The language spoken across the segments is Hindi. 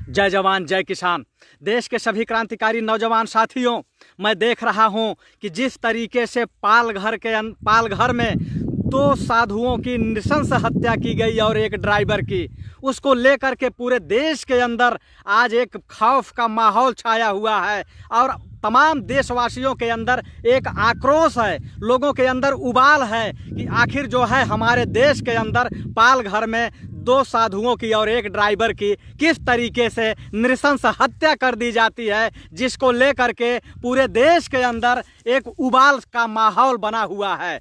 जय जवान जय किसान। देश के सभी क्रांतिकारी नौजवान साथियों, मैं देख रहा हूं कि जिस तरीके से पालघर में दो साधुओं की नृशंस हत्या की गई और एक ड्राइवर की, उसको लेकर के पूरे देश के अंदर आज एक खौफ का माहौल छाया हुआ है और तमाम देशवासियों के अंदर एक आक्रोश है, लोगों के अंदर उबाल है कि आखिर जो है हमारे देश के अंदर पालघर में दो साधुओं की और एक ड्राइवर की किस तरीके से नृशंस हत्या कर दी जाती है, जिसको लेकर के पूरे देश के अंदर एक उबाल का माहौल बना हुआ है।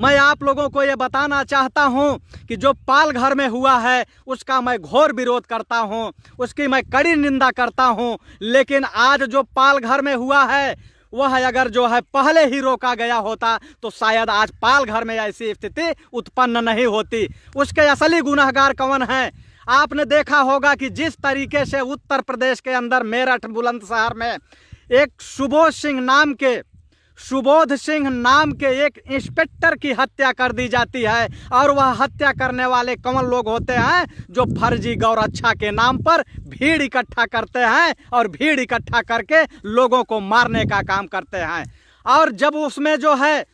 मैं आप लोगों को ये बताना चाहता हूं कि जो पालघर में हुआ है उसका मैं घोर विरोध करता हूं, उसकी मैं कड़ी निंदा करता हूं। लेकिन आज जो पालघर में हुआ है वह अगर जो है पहले ही रोका गया होता तो शायद आज पालघर में ऐसी स्थिति उत्पन्न नहीं होती। उसके असली गुनहगार कौन हैं? आपने देखा होगा कि जिस तरीके से उत्तर प्रदेश के अंदर मेरठ बुलंदशहर में एक सुबोध सिंह नाम के एक इंस्पेक्टर की हत्या कर दी जाती है और वह हत्या करने वाले कौन लोग होते हैं? जो फर्जी गौरक्षा के नाम पर भीड़ इकट्ठा करते हैं और भीड़ इकट्ठा करके लोगों को मारने का काम करते हैं। और जब उसमें जो है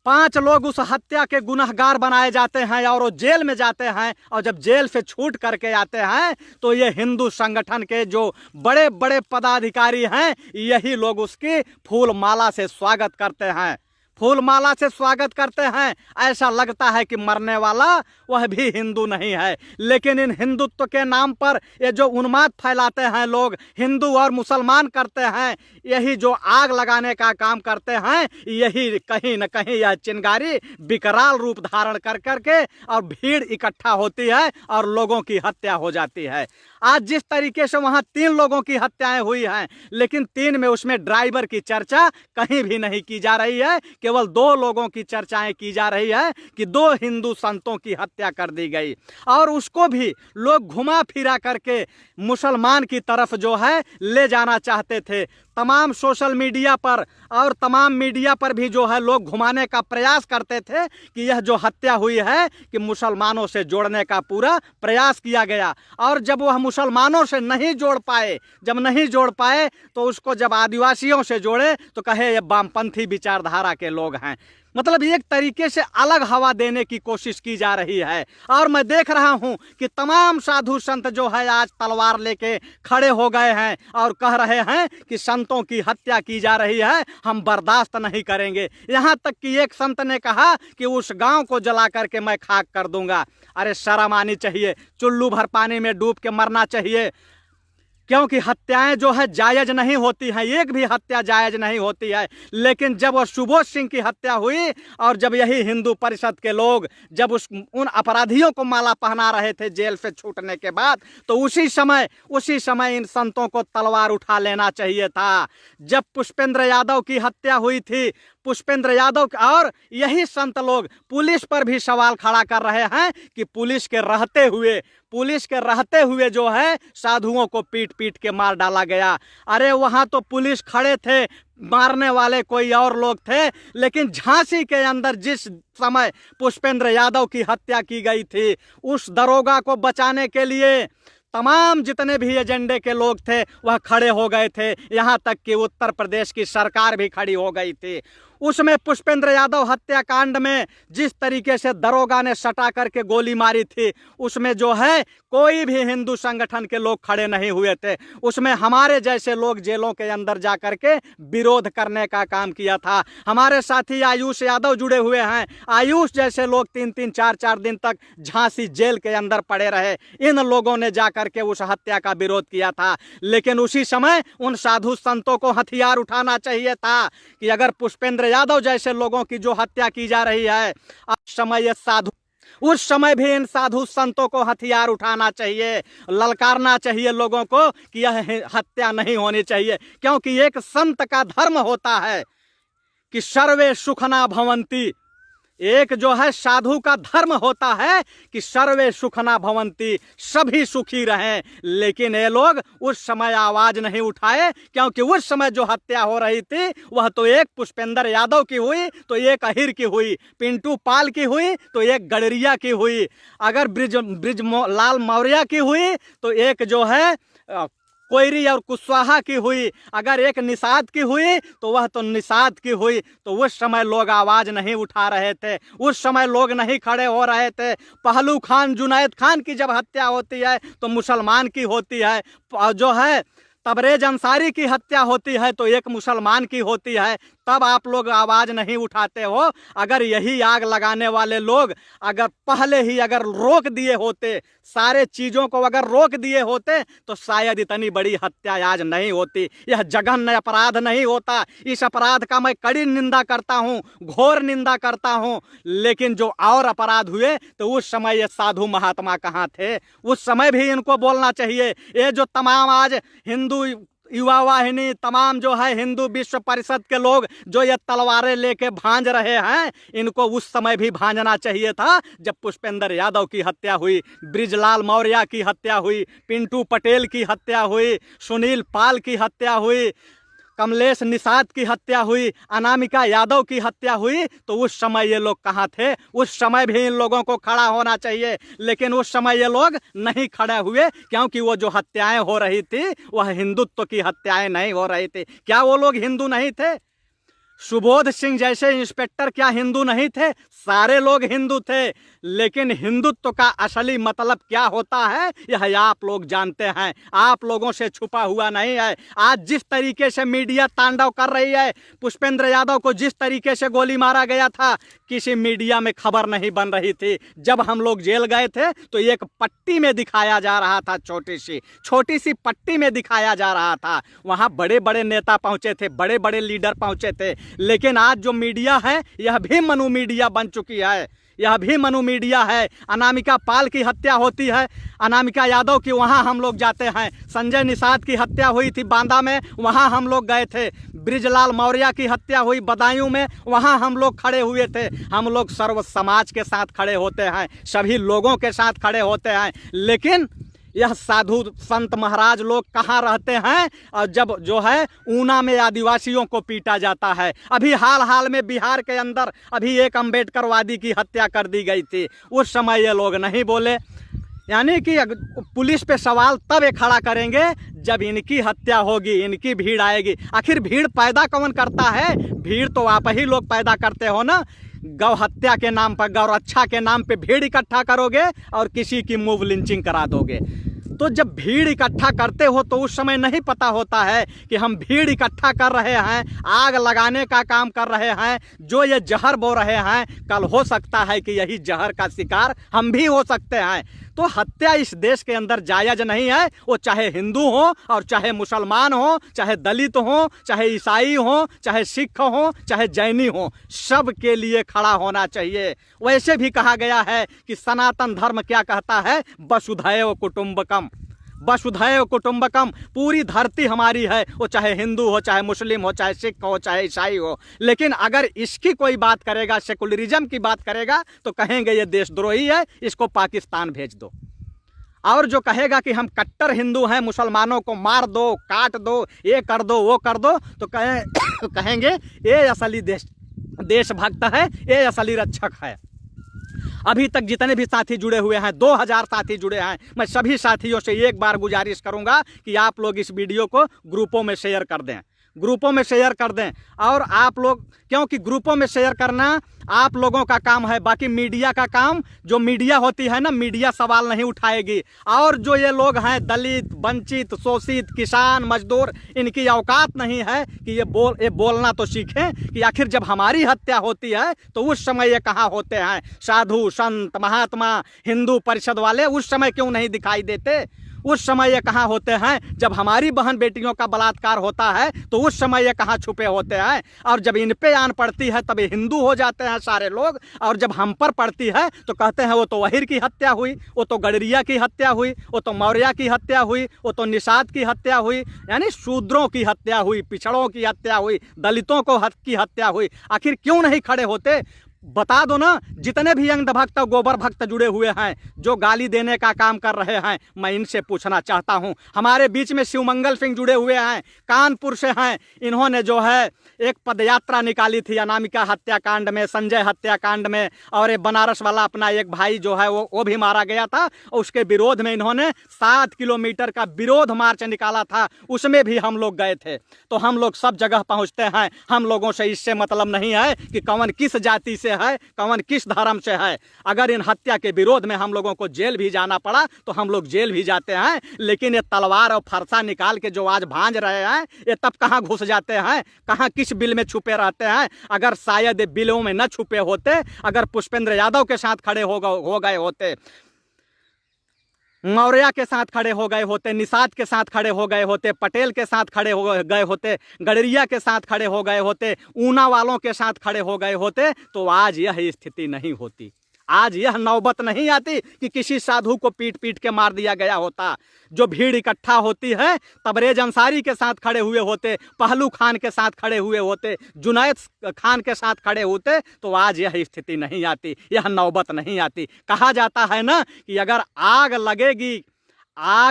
5 लोग उस हत्या के गुनहगार बनाए जाते हैं और वो जेल में जाते हैं और जब जेल से छूट करके आते हैं तो ये हिंदू संगठन के जो बड़े बड़े पदाधिकारी हैं यही लोग उसकी फूल माला से स्वागत करते हैं, फूल माला से स्वागत करते हैं। ऐसा लगता है कि मरने वाला वह भी हिंदू नहीं है। लेकिन इन हिंदुत्व के नाम पर ये जो उन्माद फैलाते हैं लोग, हिंदू और मुसलमान करते हैं, यही जो आग लगाने का काम करते हैं, यही कहीं न कहीं यह चिंगारी विकराल रूप धारण कर करके और भीड़ इकट्ठा होती है और लोगों की हत्या हो जाती है। आज जिस तरीके से वहाँ 3 लोगों की हत्याएं हुई हैं, लेकिन 3 में उसमें ड्राइवर की चर्चा कहीं भी नहीं की जा रही है। केवल 2 लोगों की चर्चाएं की जा रही है कि 2 हिंदू संतों की हत्या कर दी गई और उसको भी लोग घुमा फिरा करके मुसलमान की तरफ जो है ले जाना चाहते थे। तमाम सोशल मीडिया पर और तमाम मीडिया पर भी जो है लोग घुमाने का प्रयास करते थे कि यह जो हत्या हुई है कि मुसलमानों से जोड़ने का पूरा प्रयास किया गया। और जब वह मुसलमानों से नहीं जोड़ पाए तो उसको जब आदिवासियों से जोड़े तो कहे ये वामपंथी विचारधारा के लोग हैं। मतलब एक तरीके से अलग हवा देने की कोशिश की जा रही है। और मैं देख रहा हूं कि तमाम साधु संत जो है आज तलवार लेके खड़े हो गए हैं और कह रहे हैं कि संतों की हत्या की जा रही है, हम बर्दाश्त नहीं करेंगे। यहां तक कि एक संत ने कहा कि उस गांव को जला करके मैं खाक कर दूंगा। अरे शर्म आनी चाहिए, चुल्लू भर पानी में डूब के मरना चाहिए, क्योंकि हत्याएं जो है जायज नहीं होती हैं, एक भी हत्या जायज नहीं होती है। लेकिन जब वो सुबोध सिंह की हत्या हुई और जब यही हिंदू परिषद के लोग जब उन अपराधियों को माला पहना रहे थे जेल से छूटने के बाद, तो उसी समय इन संतों को तलवार उठा लेना चाहिए था। जब पुष्पेंद्र यादव की हत्या हुई थी, पुष्पेंद्र यादव और यही संत लोग पुलिस पर भी सवाल खड़ा कर रहे हैं कि पुलिस के रहते हुए जो है साधुओं को पीट पीट के मार डाला गया। अरे वहां तो पुलिस खड़े थे, मारने वाले कोई और लोग थे। लेकिन झांसी के अंदर जिस समय पुष्पेंद्र यादव की हत्या की गई थी, उस दरोगा को बचाने के लिए तमाम जितने भी एजेंडे के लोग थे वह खड़े हो गए थे। यहां तक कि उत्तर प्रदेश की सरकार भी खड़ी हो गई थी। उसमें पुष्पेंद्र यादव हत्याकांड में जिस तरीके से दरोगा ने सटा करके गोली मारी थी, उसमें जो है कोई भी हिंदू संगठन के लोग खड़े नहीं हुए थे। उसमें हमारे जैसे लोग जेलों के अंदर जा करके विरोध करने का काम किया था। हमारे साथी आयुष यादव जुड़े हुए हैं। आयुष जैसे लोग 3-3, 4-4 दिन तक झांसी जेल के अंदर पड़े रहे। इन लोगों ने जा करके उस हत्या का विरोध किया था। लेकिन उसी समय उन साधु संतों को हथियार उठाना चाहिए था कि अगर पुष्पेंद्र यादव जैसे लोगों की जो हत्या की जा रही है उस समय भी इन साधु संतों को हथियार उठाना चाहिए, ललकारना चाहिए लोगों को कि यह हत्या नहीं होनी चाहिए। क्योंकि एक संत का धर्म होता है कि सर्वे सुखना भवंती, एक जो है साधु का धर्म होता है कि सर्वे सुखना भवंती, सभी सुखी रहें। लेकिन ये लोग उस समय आवाज नहीं उठाए, क्योंकि उस समय जो हत्या हो रही थी वह तो एक पुष्पेंद्र यादव की हुई, तो एक अहिर की हुई, पिंटू पाल की हुई, तो एक गडरिया की हुई, अगर ब्रिजलाल मौर्य की हुई तो एक जो है कोयरी और कुशवाहा की हुई, अगर एक निषाद की हुई तो वह तो निषाद की हुई। तो उस समय लोग आवाज नहीं उठा रहे थे, उस समय लोग नहीं खड़े हो रहे थे। पहलू खान जुनैद खान की जब हत्या होती है तो मुसलमान की होती है, जो है तबरेज अंसारी की हत्या होती है तो एक मुसलमान की होती है, तब आप लोग आवाज नहीं उठाते हो। अगर यही आग लगाने वाले लोग अगर पहले ही अगर रोक दिए होते, सारे चीजों को अगर रोक दिए होते तो शायद इतनी बड़ी हत्या आज नहीं होती, यह जघन्य अपराध नहीं होता। इस अपराध का मैं कड़ी निंदा करता हूँ, घोर निंदा करता हूँ। लेकिन जो और अपराध हुए तो उस समय ये साधु महात्मा कहाँ थे? उस समय भी इनको बोलना चाहिए। ये जो तमाम आज हिंदू युवा वाहिनी, तमाम जो है हिंदू विश्व परिषद के लोग जो ये तलवारें लेके भांज रहे हैं, इनको उस समय भी भांजना चाहिए था जब पुष्पेंद्र यादव की हत्या हुई, ब्रिजलाल मौर्य की हत्या हुई, पिंटू पटेल की हत्या हुई, सुनील पाल की हत्या हुई, कमलेश निषाद की हत्या हुई, अनामिका यादव की हत्या हुई। तो उस समय ये लोग कहाँ थे? उस समय भी इन लोगों को खड़ा होना चाहिए, लेकिन उस समय ये लोग नहीं खड़े हुए, क्योंकि वो जो हत्याएं हो रही थी वह हिंदुत्व की हत्याएं नहीं हो रही थी। क्या वो लोग हिंदू नहीं थे? सुबोध सिंह जैसे इंस्पेक्टर क्या हिंदू नहीं थे? सारे लोग हिंदू थे, लेकिन हिंदुत्व का असली मतलब क्या होता है यह आप लोग जानते हैं, आप लोगों से छुपा हुआ नहीं है। आज जिस तरीके से मीडिया तांडव कर रही है, पुष्पेंद्र यादव को जिस तरीके से गोली मारा गया था, किसी मीडिया में खबर नहीं बन रही थी। जब हम लोग जेल गए थे तो एक पट्टी में दिखाया जा रहा था, छोटी सी पट्टी में दिखाया जा रहा था। वहाँ बड़े बड़े नेता पहुँचे थे, बड़े बड़े लीडर पहुँचे थे, लेकिन आज जो मीडिया है यह भी मनु मीडिया बन चुकी है, यह भी मनु मीडिया है। अनामिका पाल की हत्या होती है, अनामिका यादव की, वहाँ हम लोग जाते हैं। संजय निषाद की हत्या हुई थी बांदा में, वहाँ हम लोग गए थे। ब्रिजलाल मौर्य की हत्या हुई बदायूं में, वहाँ हम लोग खड़े हुए थे। हम लोग सर्व समाज के साथ खड़े होते हैं, सभी लोगों के साथ खड़े होते हैं। लेकिन यह साधु संत महाराज लोग कहाँ रहते हैं? और जब जो है ऊना में आदिवासियों को पीटा जाता है, अभी हाल में बिहार के अंदर अभी एक अम्बेडकरवादी की हत्या कर दी गई थी, उस समय ये लोग नहीं बोले। यानी कि पुलिस पे सवाल तब ये खड़ा करेंगे जब इनकी हत्या होगी, इनकी भीड़ आएगी। आखिर भीड़ पैदा कौन करता है? भीड़ तो आप ही लोग पैदा करते हो ना। गौ हत्या के नाम पर, गौ रक्षा के नाम पे भीड़ इकट्ठा करोगे और किसी की मूव लिंचिंग करा दोगे। तो जब भीड़ इकट्ठा करते हो तो उस समय नहीं पता होता है कि हम भीड़ इकट्ठा कर रहे हैं, आग लगाने का काम कर रहे हैं, जो ये जहर बो रहे हैं, कल हो सकता है कि यही जहर का शिकार हम भी हो सकते हैं। तो हत्या इस देश के अंदर जायज नहीं है, वो चाहे हिंदू हो और चाहे मुसलमान हो, चाहे दलित हो, चाहे ईसाई हो, चाहे सिख हो, चाहे जैनी हो, सब के लिए खड़ा होना चाहिए। वैसे भी कहा गया है कि सनातन धर्म क्या कहता है? वसुधैव कुटुंबकम, वसुधैव कुटुंबकम। पूरी धरती हमारी है, वो चाहे हिंदू हो, चाहे मुस्लिम हो, चाहे सिख हो, चाहे ईसाई हो। लेकिन अगर इसकी कोई बात करेगा, सेकुलरिज्म की बात करेगा, तो कहेंगे ये देशद्रोही है, इसको पाकिस्तान भेज दो। और जो कहेगा कि हम कट्टर हिंदू हैं, मुसलमानों को मार दो, काट दो, ये कर दो, वो कर दो, तो कहेंगे ये असली देशभक्त है, ये असली रक्षक है। अभी तक जितने भी साथी जुड़े हुए हैं, 2000 साथी जुड़े हैं, मैं सभी साथियों से एक बार गुजारिश करूंगा कि आप लोग इस वीडियो को ग्रुपों में शेयर कर दें, ग्रुपों में शेयर कर दें। और आप लोग, क्योंकि ग्रुपों में शेयर करना आप लोगों का काम है, बाकी मीडिया का काम, जो मीडिया होती है ना, मीडिया सवाल नहीं उठाएगी। और जो ये लोग हैं दलित, वंचित, शोषित, किसान, मजदूर, इनकी औकात नहीं है कि ये बोलना तो सीखें कि आखिर जब हमारी हत्या होती है तो उस समय ये कहाँ होते हैं? साधु संत महात्मा हिंदू परिषद वाले उस समय क्यों नहीं दिखाई देते? उस समय ये कहाँ होते हैं? जब हमारी बहन बेटियों का बलात्कार होता है तो उस समय ये कहाँ छुपे होते हैं? और जब इन पे आन पड़ती है तब ये हिंदू हो जाते हैं सारे लोग, और जब हम पर पड़ती है तो कहते हैं वो तो अहिर की हत्या हुई, वो तो गडरिया की हत्या हुई, वो तो मौर्य की हत्या हुई, वो तो निषाद की हत्या हुई। यानी शूद्रों की हत्या हुई, पिछड़ों की हत्या हुई, दलितों को की हत्या हुई। आखिर क्यों नहीं खड़े होते? बता दो ना, जितने भी अंध भक्त गोबर भक्त जुड़े हुए हैं जो गाली देने का काम कर रहे हैं, मैं इनसे पूछना चाहता हूं। हमारे बीच में शिवमंगल सिंह जुड़े हुए हैं, कानपुर से हैं। इन्होंने जो है एक पदयात्रा निकाली थी अनामिका हत्याकांड में, संजय हत्याकांड में, और ये बनारस वाला अपना एक भाई जो है वो भी मारा गया था। और उसके विरोध में इन्होंने 7 किलोमीटर का विरोध मार्च निकाला था, उसमें भी हम लोग गए थे। तो हम लोग सब जगह पहुंचते हैं, हम लोगों से इससे मतलब नहीं है कि कौन किस जाति से है, कौन किस धर्म से है। अगर इन हत्या के विरोध में हम लोगों को जेल भी जाना पड़ा तो हम लोग जेल भी जाते हैं। लेकिन ये तलवार और फरसा निकाल के जो आज भांज रहे हैं, ये तब कहाँ घुस जाते हैं, कहाँ किस बिल में छुपे रहते हैं। अगर शायद बिलों में न छुपे होते, अगर पुष्पेंद्र यादव के साथ खड़े हो गए होते, मौर्य के साथ खड़े हो गए होते, निषाद के साथ खड़े हो गए होते, पटेल के साथ खड़े हो गए होते, गडरिया के साथ खड़े हो गए होते, ऊना वालों के साथ खड़े हो गए होते, तो आज यह स्थिति नहीं होती। आज यह नौबत नहीं आती कि किसी साधु को पीट पीट के मार दिया गया होता। जो भीड़ इकट्ठा होती है, तबरेज अंसारी के साथ खड़े हुए होते, पहलू खान के साथ खड़े हुए होते, जुनैद खान के साथ खड़े होते, तो आज यह स्थिति नहीं आती, यह नौबत नहीं आती। कहा जाता है ना कि अगर आग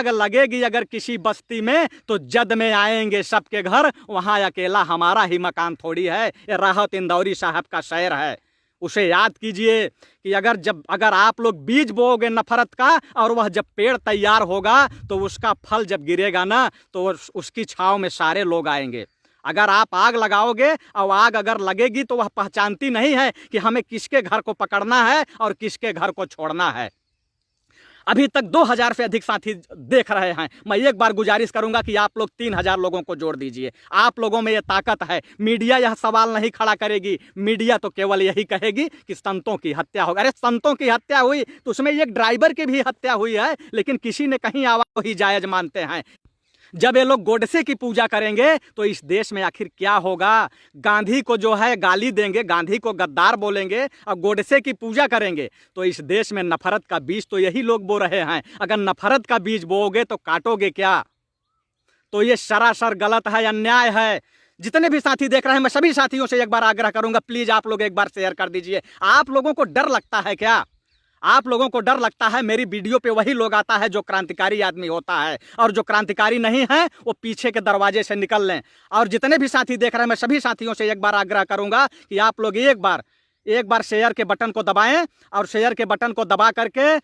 लगेगी अगर किसी बस्ती में, तो जद में आएंगे सबके घर, वहां अकेला हमारा ही मकान थोड़ी है। ये राहत इंदौरी साहब का शेर है, उसे याद कीजिए कि अगर आप लोग बीज बोओगे नफरत का, और वह जब पेड़ तैयार होगा तो उसका फल जब गिरेगा ना, तो उसकी छांव में सारे लोग आएंगे। अगर आप आग लगाओगे और आग अगर लगेगी तो वह पहचानती नहीं है कि हमें किसके घर को पकड़ना है और किसके घर को छोड़ना है। अभी तक 2000 से अधिक साथी देख रहे हैं। मैं एक बार गुजारिश करूंगा कि आप लोग 3000 लोगों को जोड़ दीजिए। आप लोगों में ये ताकत है। मीडिया यह सवाल नहीं खड़ा करेगी, मीडिया तो केवल यही कहेगी कि संतों की हत्या हो गई। अरे संतों की हत्या हुई तो उसमें एक ड्राइवर की भी हत्या हुई है, लेकिन किसी ने कहीं आवाज ही जायज मानते हैं। जब ये लोग गोडसे की पूजा करेंगे तो इस देश में आखिर क्या होगा। गांधी को जो है गाली देंगे, गांधी को गद्दार बोलेंगे और गोडसे की पूजा करेंगे, तो इस देश में नफरत का बीज तो यही लोग बो रहे हैं। अगर नफरत का बीज बोओगे तो काटोगे क्या? तो ये सरासर गलत है, अन्याय है। जितने भी साथी देख रहे हैं, मैं सभी साथियों से एक बार आग्रह करूंगा, प्लीज आप लोग एक बार शेयर कर दीजिए। आप लोगों को डर लगता है क्या? आप लोगों को डर लगता है? मेरी वीडियो पे वही लोग आता है जो क्रांतिकारी आदमी होता है, और जो क्रांतिकारी नहीं है वो पीछे के दरवाजे से निकल लें। और जितने भी साथी देख रहे हैं, मैं सभी साथियों से एक बार आग्रह करूंगा कि आप लोग एक बार शेयर के बटन को दबाएं, और शेयर के बटन को दबा करके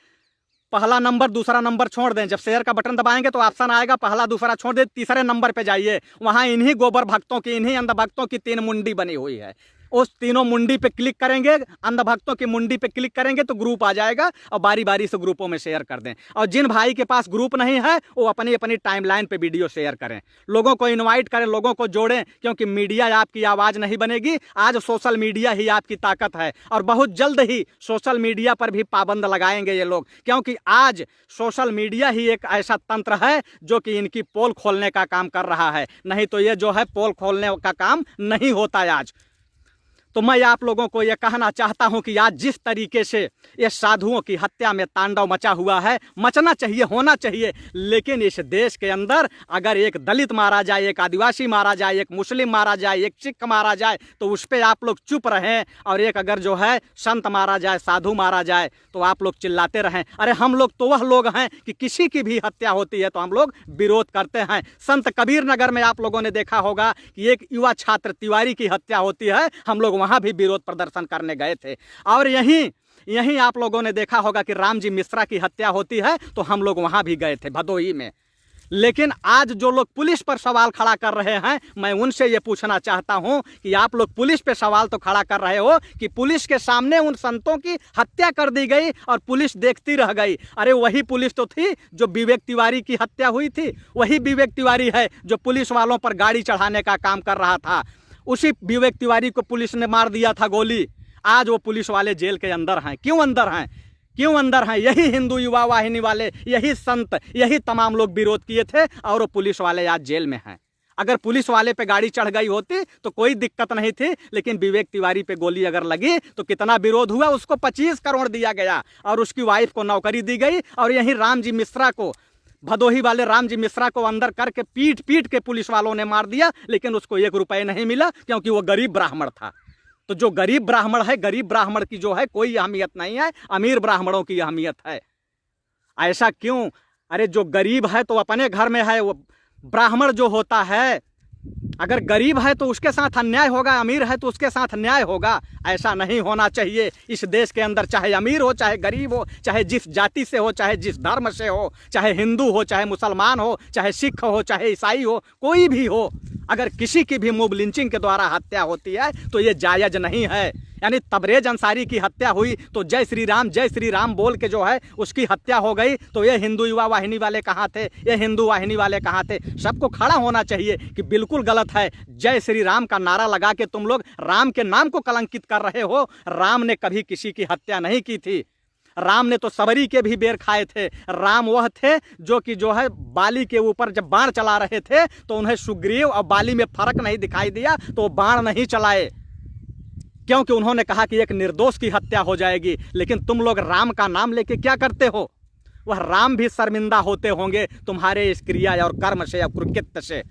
पहला नंबर दूसरा नंबर छोड़ दें। जब शेयर का बटन दबाएंगे तो ऑप्शन आएगा पहला दूसरा छोड़ दें, तीसरे नंबर पे जाइए। वहां इन्हीं गोबर भक्तों की, इन्हीं अंध भक्तों की 3 मुंडी बनी हुई है। उस तीनों मुंडी पे क्लिक करेंगे, अंध भक्तों की मुंडी पे क्लिक करेंगे तो ग्रुप आ जाएगा, और बारी बारी से ग्रुपों में शेयर कर दें। और जिन भाई के पास ग्रुप नहीं है वो अपनी अपनी टाइमलाइन पे वीडियो शेयर करें, लोगों को इनवाइट करें, लोगों को जोड़ें, क्योंकि मीडिया आपकी आवाज़ नहीं बनेगी। आज सोशल मीडिया ही आपकी ताकत है, और बहुत जल्द ही सोशल मीडिया पर भी पाबंद लगाएंगे ये लोग, क्योंकि आज सोशल मीडिया ही एक ऐसा तंत्र है जो कि इनकी पोल खोलने का काम कर रहा है। नहीं तो ये जो है पोल खोलने का काम नहीं होता है आज। तो मैं आप लोगों को यह कहना चाहता हूं कि आज जिस तरीके से ये साधुओं की हत्या में तांडव मचा हुआ है, मचना चाहिए, होना चाहिए, लेकिन इस देश के अंदर अगर एक दलित मारा जाए, एक आदिवासी मारा जाए, एक मुस्लिम मारा जाए, एक सिख मारा जाए, तो उस पर आप लोग चुप रहें, और एक अगर जो है संत मारा जाए, साधु मारा जाए, तो आप लोग चिल्लाते रहें। अरे हम लोग तो वह लोग हैं कि किसी की भी हत्या होती है तो हम लोग विरोध करते हैं। संत कबीर नगर में आप लोगों ने देखा होगा कि एक युवा छात्र तिवारी की हत्या होती है, हम लोग वहां भी विरोध प्रदर्शन करने गए थे। और यहीं आप लोगों ने देखा होगा कि रामजी मिश्रा की हत्या होती है तो हम लोग वहां भी गए थे, भदोही में। लेकिन आज जो लोग पुलिस पर सवाल खड़ा कर रहे हैं, मैं उनसे ये पूछना चाहता हूं कि आप लोग पुलिस पे सवाल तो खड़ा कर रहे हो कि पुलिस के सामने उन संतों की हत्या कर दी गई और पुलिस देखती रह गई। अरे वही पुलिस तो थी जो विवेक तिवारी की हत्या हुई थी, वही विवेक तिवारी है जो पुलिस वालों पर गाड़ी चढ़ाने का काम कर रहा था। उसी विवेक तिवारी को पुलिस ने मार दिया था गोली। आज वो पुलिस वाले जेल के अंदर हैं। क्यों अंदर हैं? क्यों अंदर हैं? यही हिंदू युवा वाहिनी वाले, यही संत, यही तमाम लोग विरोध किए थे, और वो पुलिस वाले आज जेल में हैं। अगर पुलिस वाले पे गाड़ी चढ़ गई होती तो कोई दिक्कत नहीं थी, लेकिन विवेक तिवारी पे गोली अगर लगी तो कितना विरोध हुआ। उसको 25 करोड़ दिया गया और उसकी वाइफ को नौकरी दी गई, और यहीं रामजी मिश्रा को, भदोही वाले रामजी मिश्रा को अंदर करके पीट के पुलिस वालों ने मार दिया, लेकिन उसको 1 रुपये नहीं मिला, क्योंकि वो गरीब ब्राह्मण था। तो जो गरीब ब्राह्मण है, गरीब ब्राह्मण की जो है कोई अहमियत नहीं है, अमीर ब्राह्मणों की अहमियत है। ऐसा क्यों? अरे जो गरीब है तो अपने घर में है, वो ब्राह्मण जो होता है अगर गरीब है तो उसके साथ अन्याय होगा, अमीर है तो उसके साथ न्याय होगा। ऐसा नहीं होना चाहिए। इस देश के अंदर चाहे अमीर हो, चाहे गरीब हो, चाहे जिस जाति से हो, चाहे जिस धर्म से हो, चाहे हिंदू हो, चाहे मुसलमान हो, चाहे सिख हो, चाहे ईसाई हो, कोई भी हो, अगर किसी की भी मोब लिंचिंग के द्वारा हत्या होती है तो ये जायज़ नहीं है। यानी तबरेज अंसारी की हत्या हुई तो जय श्री राम बोल के जो है उसकी हत्या हो गई, तो ये हिंदू युवा वाहिनी वाले कहाँ थे, ये हिंदू वाहिनी वाले कहाँ थे? सबको खड़ा होना चाहिए कि बिल्कुल गलत है। जय श्री राम का नारा लगा के तुम लोग राम के नाम को कलंकित कर रहे हो। राम ने कभी किसी की हत्या नहीं की थी। राम ने तो सबरी के भी बेर खाए थे। राम वह थे जो कि जो है बाली के ऊपर जब बाण चला रहे थे तो उन्हें सुग्रीव और बाली में फर्क नहीं दिखाई दिया, तो वो बाण नहीं चलाए, क्योंकि उन्होंने कहा कि एक निर्दोष की हत्या हो जाएगी। लेकिन तुम लोग राम का नाम लेके क्या करते हो? वह राम भी शर्मिंदा होते होंगे तुम्हारे इस क्रिया और कर्म से या कुकृत्य से।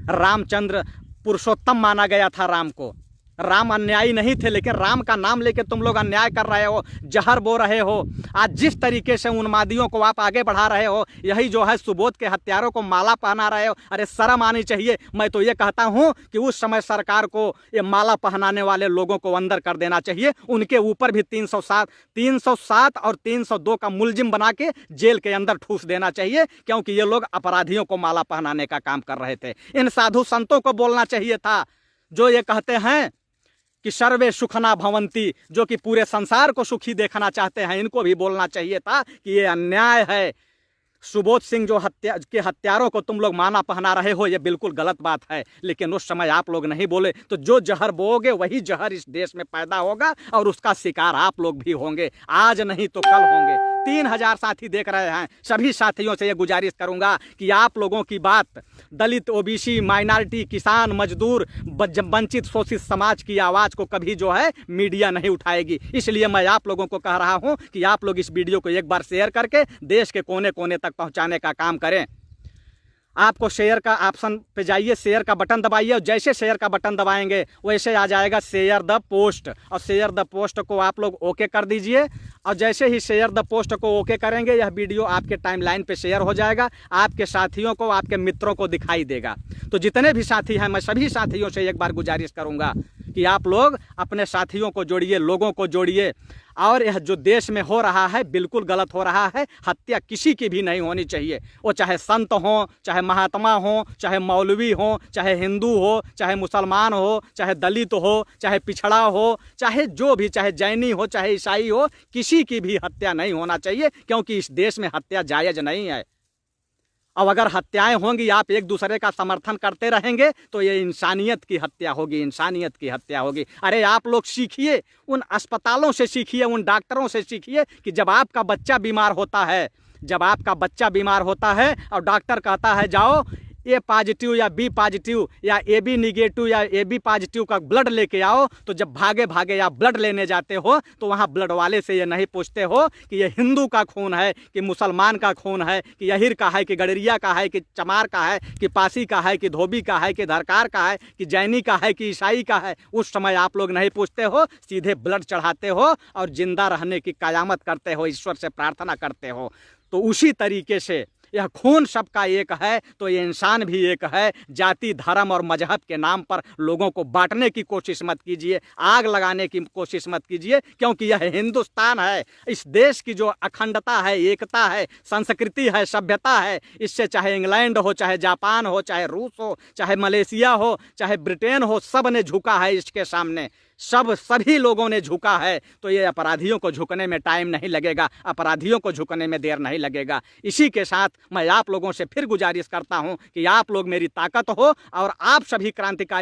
रामचंद्र पुरुषोत्तम माना गया था राम को। राम अन्यायी नहीं थे, लेकिन राम का नाम लेके तुम लोग अन्याय कर रहे हो, जहर बो रहे हो। आज जिस तरीके से उन्मादियों को आप आगे बढ़ा रहे हो, यही जो है सुबोध के हत्यारों को माला पहना रहे हो। अरे शर्म आनी चाहिए। मैं तो ये कहता हूँ कि उस समय सरकार को ये माला पहनाने वाले लोगों को अंदर कर देना चाहिए। उनके ऊपर भी 307 और 302 का मुलजिम बना के जेल के अंदर ठूस देना चाहिए, क्योंकि ये लोग अपराधियों को माला पहनाने का काम कर रहे थे। इन साधु संतों को बोलना चाहिए था जो ये कहते हैं कि सर्वे सुखना भवंती, जो कि पूरे संसार को सुखी देखना चाहते हैं। इनको भी बोलना चाहिए था कि ये अन्याय है। सुबोध सिंह जो हत्यारों को तुम लोग माला पहना रहे हो, ये बिल्कुल गलत बात है। लेकिन उस समय आप लोग नहीं बोले, तो जो जहर बोओगे वही जहर इस देश में पैदा होगा और उसका शिकार आप लोग भी होंगे। आज नहीं तो कल होंगे। 3000 साथी देख रहे हैं। सभी साथियों से ये गुजारिश करूंगा कि आप लोगों की बात दलित, ओबीसी, माइनॉरिटी, किसान, मजदूर, वंचित शोषित समाज की आवाज़ को कभी जो है मीडिया नहीं उठाएगी। इसलिए मैं आप लोगों को कह रहा हूं कि आप लोग इस वीडियो को एक बार शेयर करके देश के कोने कोने तक पहुंचाने का काम करें। आपको शेयर का ऑप्शन पे जाइए, शेयर का बटन दबाइए, और जैसे शेयर का बटन दबाएंगे वैसे आ जाएगा शेयर द पोस्ट, और शेयर द पोस्ट को आप लोग ओके कर दीजिए। और जैसे ही शेयर द पोस्ट को ओके करेंगे, यह वीडियो आपके टाइमलाइन पे शेयर हो जाएगा, आपके साथियों को, आपके मित्रों को दिखाई देगा। तो जितने भी साथी हैं, मैं सभी साथियों से एक बार गुजारिश करूंगा कि आप लोग अपने साथियों को जोड़िए, लोगों को जोड़िए। और यह जो देश में हो रहा है बिल्कुल गलत हो रहा है। हत्या किसी की भी नहीं होनी चाहिए, वो चाहे संत हो, चाहे महात्मा हो, चाहे मौलवी हो, चाहे हिंदू हो, चाहे मुसलमान हो, चाहे दलित हो, चाहे पिछड़ा हो, चाहे जो भी, चाहे जैनी हो, चाहे ईसाई हो, किसी की भी हत्या नहीं होना चाहिए, क्योंकि इस देश में हत्या जायज़ नहीं है। अब अगर हत्याएं होंगी, आप एक दूसरे का समर्थन करते रहेंगे, तो ये इंसानियत की हत्या होगी, इंसानियत की हत्या होगी। अरे आप लोग सीखिए, उन अस्पतालों से सीखिए, उन डॉक्टरों से सीखिए कि जब आपका बच्चा बीमार होता है, जब आपका बच्चा बीमार होता है और डॉक्टर कहता है जाओ ए पॉजिटिव या बी पॉजिटिव या ए बी निगेटिव या ए बी पॉजिटिव का ब्लड लेके आओ, तो जब भागे भागे आप ब्लड लेने जाते हो तो वहाँ ब्लड वाले से ये नहीं पूछते हो कि ये हिंदू का खून है कि मुसलमान का खून है, कि यहिर का है कि गडरिया का है कि चमार का है कि पासी का है कि धोबी का है कि धरकार का है कि जैनी का है कि ईसाई का है। उस समय आप लोग नहीं पूछते हो, सीधे ब्लड चढ़ाते हो और जिंदा रहने की कयामत करते हो, ईश्वर से प्रार्थना करते हो। तो उसी तरीके से यह खून सबका एक है, तो ये इंसान भी एक है। जाति, धर्म और मजहब के नाम पर लोगों को बांटने की कोशिश मत कीजिए, आग लगाने की कोशिश मत कीजिए, क्योंकि यह हिंदुस्तान है। इस देश की जो अखंडता है, एकता है, संस्कृति है, सभ्यता है, इससे चाहे इंग्लैंड हो, चाहे जापान हो, चाहे रूस हो, चाहे मलेशिया हो, चाहे ब्रिटेन हो, सब ने झुका है इसके सामने। सभी लोगों ने झुका है। तो ये अपराधियों को झुकने में टाइम नहीं लगेगा, अपराधियों को झुकने में देर नहीं लगेगा। इसी के साथ मैं आप लोगों से फिर गुजारिश करता हूं कि आप लोग मेरी ताकत हो और आप सभी क्रांतिकारी